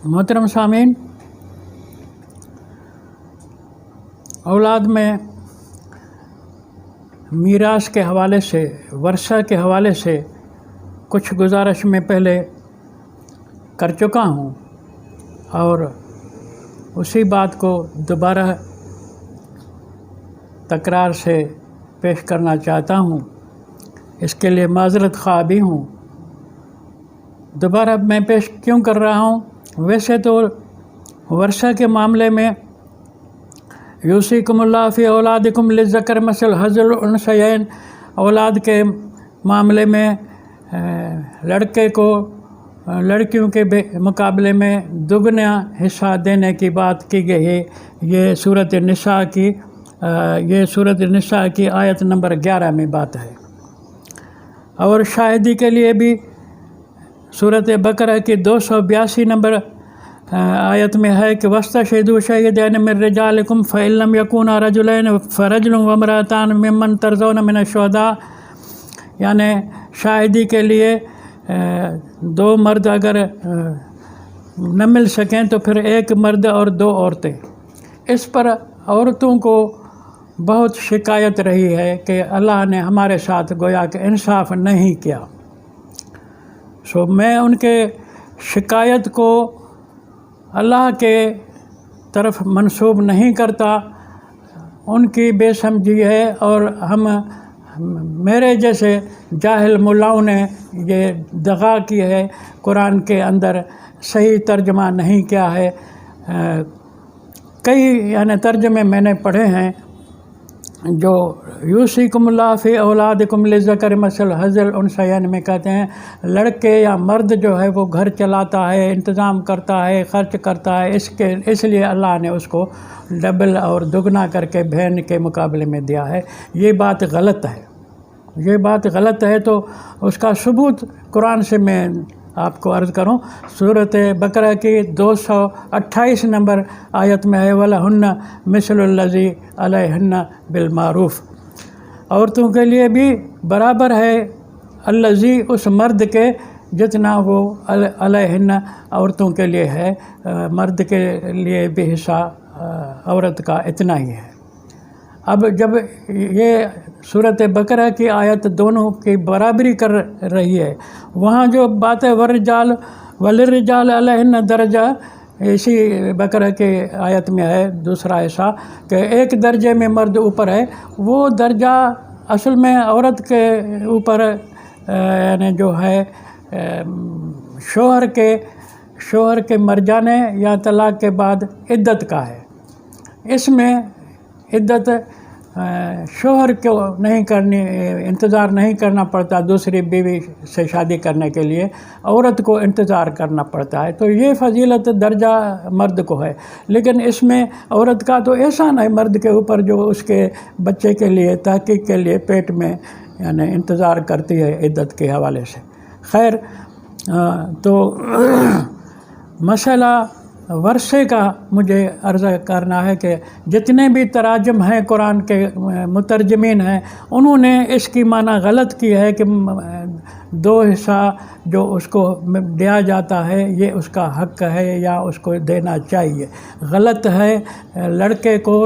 मोहतरम सामीन, औलाद में मीरास के हवाले से, वर्षा के हवाले से कुछ गुजारिश में पहले कर चुका हूँ और उसी बात को दोबारा तकरार से पेश करना चाहता हूँ। इसके लिए माज़रत ख़्वाह भी हूँ। दोबारा मैं पेश क्यों कर रहा हूँ? वैसे तो वर्षा के मामले में यूसीकुमुल्लाह फ़ी औलादिकुम लिज़्ज़कर मसल हज़्ज़िल उन्सयैन, औलाद के मामले में लड़के को लड़कियों के मुकाबले में दुगना हिस्सा देने की बात की गई है। ये सूरत निसा की आयत नंबर 11 में बात है। और शाहिदी के लिए भी सूरत बकरा की 282 नंबर आयत में है कि वस्तशहिदू शहीदैन मिन रिजालिकुम फ़इल्लम यकूना रजुलैन फ़रजुलुन व इम्रअतान मिम्मन तरज़ौना मिन शुहदा, यानी शाहिदी के लिए दो मर्द अगर न मिल सकें तो फिर एक मर्द और दो औरतें। इस पर औरतों को बहुत शिकायत रही है कि अल्लाह ने हमारे साथ गोया कि इंसाफ नहीं किया। सो मैं उनके शिकायत को अल्लाह के तरफ मंसूब नहीं करता, उनकी बेसमझी है और मेरे जैसे जाहिल मुल्लाओं ने ये दगा की है, कुरान के अंदर सही तर्जमा नहीं किया है। कई यानी तर्जमे मैंने पढ़े हैं जो यूसीकुमुल्लाह फ़ी औलादिकुम लिज़्ज़कर मसल हज़्ज़िल उन्सयैन में कहते हैं लड़के या मर्द जो है वो घर चलाता है, इंतज़ाम करता है, खर्च करता है, इसलिए अल्लाह ने उसको डबल और दुगना करके बहन के मुकाबले में दिया है। ये बात गलत है। ये बात गलत है तो उसका सबूत कुरान से मैं आपको अर्ज़ करूं। सूरत बकरा की 228 नंबर आयत में है वलहुन्ना मिस्लुल्लज़ी अलैहिन्ना बिलमारूफ़, औरतों के लिए भी बराबर है अल्लज़ी उस मर्द के जितना वो अलैहिन्ना औरतों के लिए है, मर्द के लिए भी हिस्सा औरत का इतना ही है। अब जब ये सूरत बकरा की आयत दोनों की बराबरी कर रही है, वहाँ जो बात है वलिर्रिजाल अलैहिन्ना दर्जा, इसी बकरा के आयत में है दूसरा हिस्सा कि एक दर्जे में मर्द ऊपर है, वो दर्जा असल में औरत के ऊपर यानी जो है शोहर के मर जाने या तलाक के बाद इद्दत का है। इसमें इद्दत शोहर को नहीं करनी, इंतज़ार नहीं करना पड़ता दूसरी बीवी से शादी करने के लिए, औरत को इंतज़ार करना पड़ता है। तो ये फजीलत दर्जा मर्द को है, लेकिन इसमें औरत का तो एहसान है मर्द के ऊपर जो उसके बच्चे के लिए तहकीक के लिए पेट में यानी इंतज़ार करती है इद्दत के हवाले से। खैर, तो मसला वर्षे का मुझे अर्ज़ करना है कि जितने भी तराजम हैं कुरान के मुतरजमीन हैं, उन्होंने इसकी माना गलत की है कि दो हिस्सा जो उसको दिया जाता है ये उसका हक़ है या उसको देना चाहिए। गलत है, लड़के को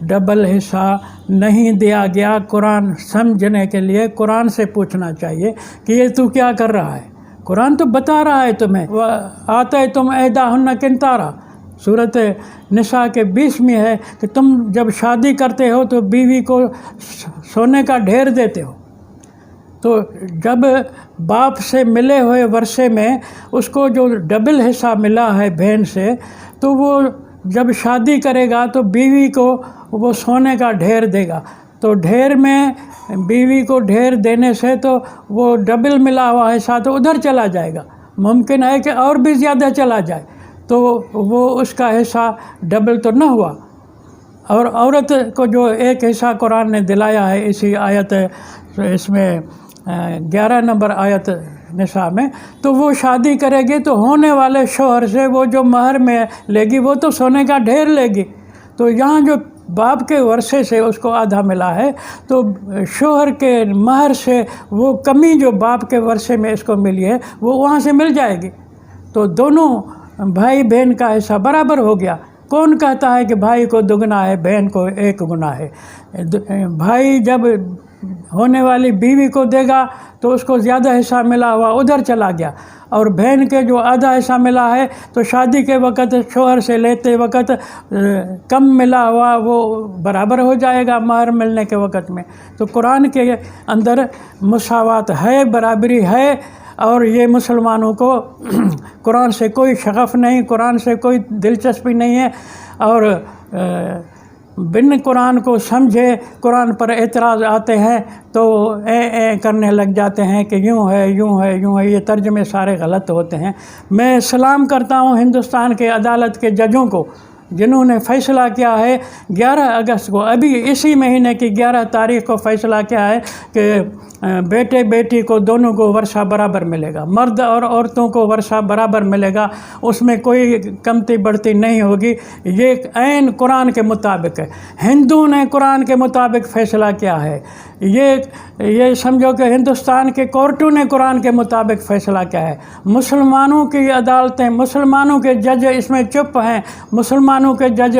डबल हिस्सा नहीं दिया गया। कुरान समझने के लिए कुरान से पूछना चाहिए कि ये तू क्या कर रहा है। कुरान तो बता रहा है तुम्हें, आता है तुम एहदाहुन्ना किंतारा, सूरत निसा के 20 में है कि तुम जब शादी करते हो तो बीवी को सोने का ढेर देते हो। तो जब बाप से मिले हुए वर्षे में उसको जो डबल हिस्सा मिला है बहन से, तो वो जब शादी करेगा तो बीवी को वो सोने का ढेर देगा। तो ढेर में बीवी को ढेर देने से तो वो डबल मिला हुआ हिस्सा तो उधर चला जाएगा, मुमकिन है कि और भी ज़्यादा चला जाए, तो वो उसका हिस्सा डबल तो न हुआ। और औरत को जो एक हिस्सा कुरान ने दिलाया है इसी आयत इसमें 11 नंबर आयत निसा में, तो वो शादी करेगी तो होने वाले शोहर से वो जो महर में लेगी वो तो सोने का ढेर लेगी। तो यहाँ जो बाप के वर्षे से उसको आधा मिला है, तो शोहर के महर से वो कमी जो बाप के वर्षे में इसको मिली है वो वहाँ से मिल जाएगी। तो दोनों भाई बहन का हिस्सा बराबर हो गया। कौन कहता है कि भाई को दुगना है, बहन को एक गुना है? भाई जब होने वाली बीवी को देगा तो उसको ज़्यादा हिस्सा मिला हुआ उधर चला गया, और बहन के जो आधा हिस्सा मिला है तो शादी के वक़्त शौहर से लेते वक़्त कम मिला हुआ वो बराबर हो जाएगा महर मिलने के वक़्त में। तो कुरान के अंदर मुसावात है, बराबरी है, और ये मुसलमानों को कुरान से कोई शगफ़ नहीं, कुरान से कोई दिलचस्पी नहीं है, और बिन कुरान को समझे कुरान पर एतराज़ आते हैं तो ए करने लग जाते हैं कि यूँ है, यूँ है, यूँ है। ये तर्जमे सारे गलत होते हैं। मैं सलाम करता हूँ हिंदुस्तान के अदालत के जजों को जिन्होंने फ़ैसला किया है 11 अगस्त को, अभी इसी महीने की 11 तारीख को फ़ैसला किया है कि बेटे बेटी को दोनों को वर्षा बराबर मिलेगा, मर्द और औरतों को वर्षा बराबर मिलेगा, उसमें कोई कमती बढ़ती नहीं होगी। ये ऐन कुरान के मुताबिक है। हिंदू ने कुरान के मुताबिक फ़ैसला किया है। ये समझो कि हिंदुस्तान के कोर्टों ने कुरान के मुताबिक फ़ैसला किया है। मुसलमानों की अदालतें, मुसलमानों के जज इसमें चुप हैं। मुसलमानों के जज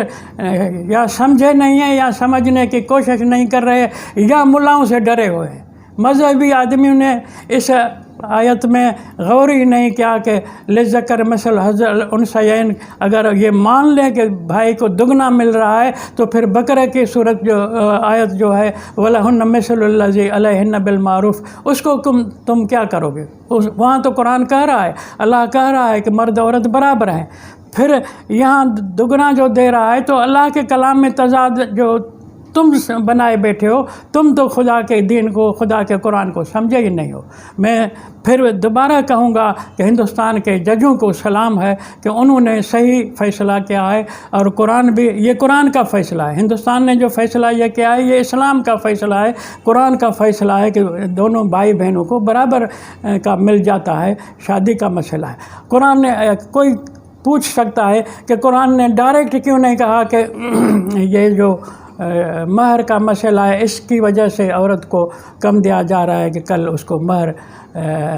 या समझे नहीं हैं, या समझने की कोशिश नहीं कर रहे, या मुल्लाओं से डरे हुए हैं। मजहबी आदमियों ने इस आयत में गौर ही नहीं किया कि लिज़्ज़कर मसल हज़ल उनसयैन, अगर ये मान लें कि भाई को दुगना मिल रहा है तो फिर बकरे की सूरत जो आयत जो है वलहुन्न मिस्लुल्लज़ी अलैहिन्न बिल मारूफ़, उसको तुम क्या करोगे? वहाँ तो कुरान कह रहा है, अल्लाह कह रहा है कि मर्द औरत बराबर हैं। फिर यहाँ दुगना जो दे रहा है तो अल्लाह के कलाम में तज़ाद जो तुम बनाए बैठे हो, तुम तो खुदा के दीन को, खुदा के कुरान को समझे ही नहीं हो। मैं फिर दोबारा कहूँगा कि हिंदुस्तान के जजों को सलाम है कि उन्होंने सही फ़ैसला किया है, और कुरान भी, ये कुरान का फ़ैसला है। हिंदुस्तान ने जो फ़ैसला ये किया है ये इस्लाम का फ़ैसला है, कुरान का फ़ैसला है कि दोनों भाई बहनों को बराबर का मिल जाता है, शादी का मसला है। कुरान ने, कोई पूछ सकता है कि कुरान ने डायरेक्ट क्यों नहीं कहा कि ये जो महर का मसला है इसकी वजह से औरत को कम दिया जा रहा है कि कल उसको महर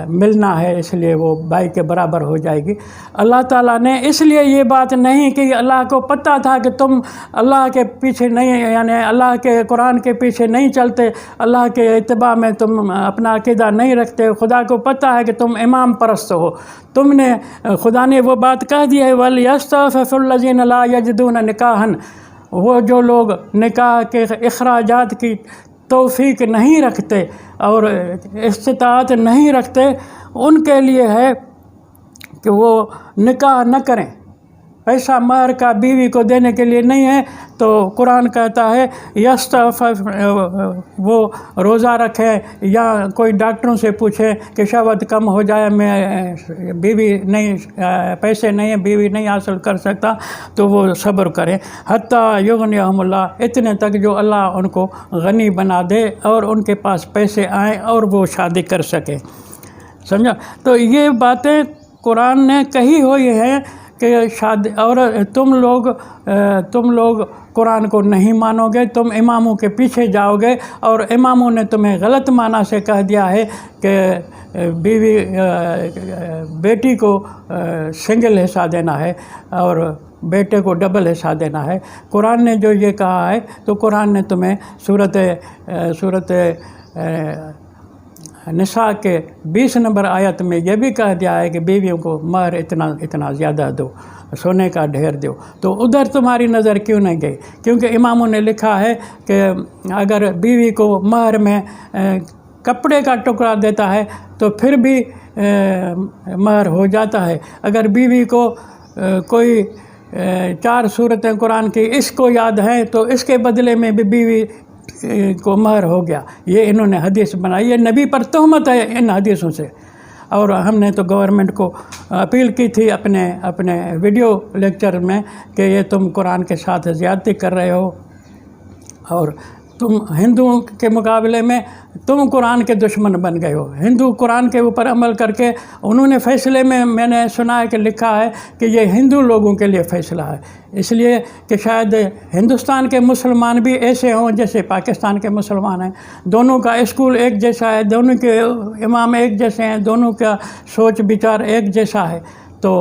मिलना है, इसलिए वो भाई के बराबर हो जाएगी। अल्लाह ताला ने इसलिए ये बात नहीं कि अल्लाह को पता था कि तुम अल्लाह के पीछे नहीं, यानी अल्लाह के कुरान के पीछे नहीं चलते, अल्लाह के इत्तिबा में तुम अपना अकीदा नहीं रखते। खुदा को पता है कि तुम इमाम परस्त हो। तुमने, खुदा ने वो बात कह दी है, वलियस्तफ़िरुल्लज़ीना ला यजिदूना निकाहन, वो जो लोग निकाह के अखराजात की तौफीक नहीं रखते और इस्तिताअत नहीं रखते, उनके लिए है कि वो निकाह न करें। पैसा महर का बीवी को देने के लिए नहीं है, तो कुरान कहता है वो रोज़ा रखें, या कोई डॉक्टरों से पूछे कि शहवत कम हो जाए, मैं बीवी नहीं, पैसे नहीं है, बीवी नहीं हासिल कर सकता, तो वो सब्र करें हत्ता युगनियहुमुल्लाह, इतने तक जो अल्लाह उनको गनी बना दे और उनके पास पैसे आएँ और वो शादी कर सके। समझा? तो ये बातें कुरान ने कही हुई हैं कि शादी, और तुम लोग कुरान को नहीं मानोगे, तुम इमामों के पीछे जाओगे, और इमामों ने तुम्हें गलत माना से कह दिया है कि बेटी को सिंगल हिस्सा देना है और बेटे को डबल हिस्सा देना है। कुरान ने जो ये कहा है, तो कुरान ने तुम्हें सूरत निसा के 20 नंबर आयत में यह भी कह दिया है कि बीवियों को महर इतना ज़्यादा दो, सोने का ढेर दो। तो उधर तुम्हारी नज़र क्यों नहीं गई? क्योंकि इमामों ने लिखा है कि अगर बीवी को महर में कपड़े का टुकड़ा देता है तो फिर भी महर हो जाता है। अगर बीवी को कोई 4 सूरतें कुरान की इसको याद हैं तो इसके बदले में भी बीवी को महर हो गया। ये इन्होंने हदीस बनाई, ये नबी पर तहमत है इन हदीसों से। और हमने तो गवर्नमेंट को अपील की थी अपने वीडियो लेक्चर में कि ये तुम कुरान के साथ ज़्यादती कर रहे हो, और तुम हिंदुओं के मुकाबले में तुम कुरान के दुश्मन बन गए हो। हिंदू कुरान के ऊपर अमल करके, उन्होंने फ़ैसले में मैंने सुना है कि लिखा है कि ये हिंदू लोगों के लिए फ़ैसला है, इसलिए कि शायद हिंदुस्तान के मुसलमान भी ऐसे हों जैसे पाकिस्तान के मुसलमान हैं। दोनों का स्कूल एक जैसा है, दोनों के इमाम एक जैसे हैं, दोनों का सोच विचार एक जैसा है। तो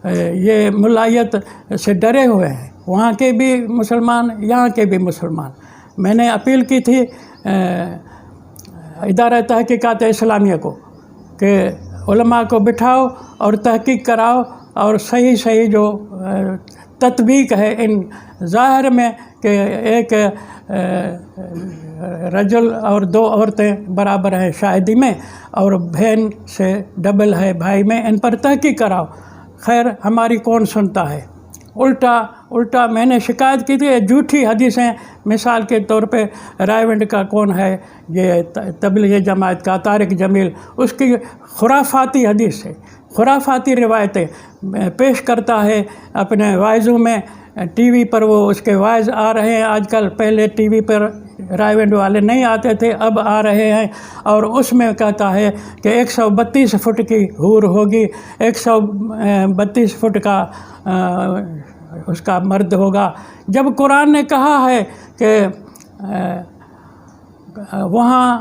یہ ملائیت سے ڈرے ہوئے ہیں، وہاں کے بھی مسلمان، یہاں کے بھی مسلمان۔ میں نے اپیل کی تھی ادارہ تحقیقات اسلامیہ کو کہ علماء کو بٹھاؤ اور تحقیق کراؤ اور صحیح جو تطبیق ہے ان ظاہر میں کہ ایک رجل اور 2 عورتیں برابر ہیں شاہدی میں اور بہن سے ڈبل ہے بھائی میں، ان پر تحقیق کراؤ۔ خیر ہماری کون سنتا ہے، الٹا میں نے شکایت کی تھی جھوٹی حدیثیں، مثال کے طور پہ رائے کا کون ہے یہ تبلیغ جماعت کا طارق جمیل، اس کی خرافاتی حدیث ہے، خرافاتی روایتیں پیش کرتا ہے اپنے وائزوں میں، ٹی وی پر وہ اس کے وائز آ رہے ہیں آج کل، پہلے ٹی وی پر رائے والے نہیں آتے تھے، اب آ رہے ہیں، اور اس میں کہتا ہے کہ 132 فٹ کی حور ہوگی، 132 فٹ کا اس کا مرد ہوگا، جب قرآن نے کہا ہے کہ وہاں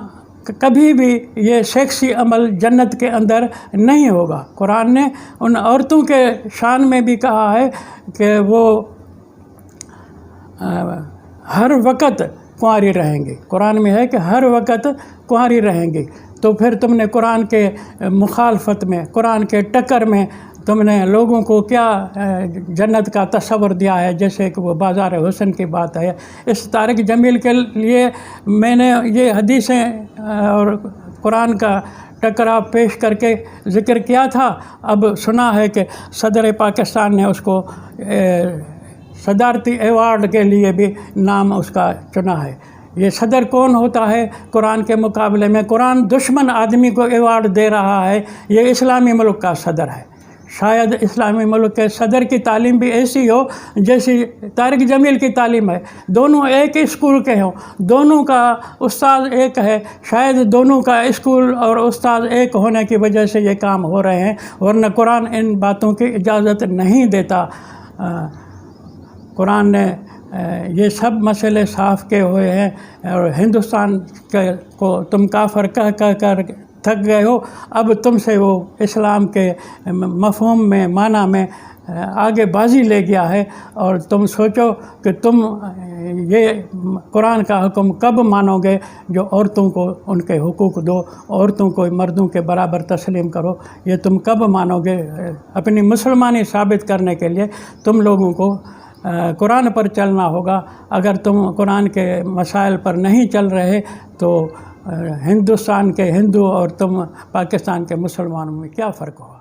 کبھی بھی یہ سیکسی عمل جنت کے اندر نہیں ہوگا۔ قرآن نے ان عورتوں کے شان میں بھی کہا ہے کہ وہ ہر وقت کنواری رہیں گی، قرآن میں ہے کہ ہر وقت کنواری رہیں گی۔ تو پھر تم نے قرآن کے مخالفت میں، قرآن کے ٹکر میں تم نے لوگوں کو کیا جنت کا تصور دیا ہے، جیسے کہ وہ بازار حسن کی بات ہے۔ اس طارق جمیل کے لیے میں نے یہ حدیثیں اور قرآن کا ٹکراؤ پیش کر کے ذکر کیا تھا، اب سنا ہے کہ صدر پاکستان نے اس کو صدارتی ایوارڈ کے لیے بھی نام اس کا چنا ہے۔ یہ صدر کون ہوتا ہے قرآن کے مقابلے میں؟ قرآن دشمن آدمی کو ایوارڈ دے رہا ہے، یہ اسلامی ملک کا صدر ہے۔ شاید اسلامی ملک کے صدر کی تعلیم بھی ایسی ہو جیسی طارق جمیل کی تعلیم ہے، دونوں ایک اسکول کے ہوں، دونوں کا استاد ایک ہے، شاید دونوں کا اسکول اور استاد ایک ہونے کی وجہ سے یہ کام ہو رہے ہیں، ورنہ قرآن ان باتوں کی اجازت نہیں دیتا۔ قرآن نے یہ سب مسئلے صاف کیے ہوئے ہیں، اور ہندوستان کو تم کافر کہہ کر تھک گئے ہو، اب تم سے وہ اسلام کے مفہوم میں، معنی میں آگے بازی لے گیا ہے، اور تم سوچو کہ تم یہ قرآن کا حکم کب مانو گے جو عورتوں کو ان کے حقوق دو، عورتوں کو مردوں کے برابر تسلیم کرو، یہ تم کب مانو گے؟ اپنی مسلمانی ثابت کرنے کے لیے تم لوگوں کو قرآن پر چلنا ہوگا۔ اگر تم قرآن کے مسائل پر نہیں چل رہے تو ہندوستان کے ہندو اور تم پاکستان کے مسلمانوں میں کیا فرق ہوگا؟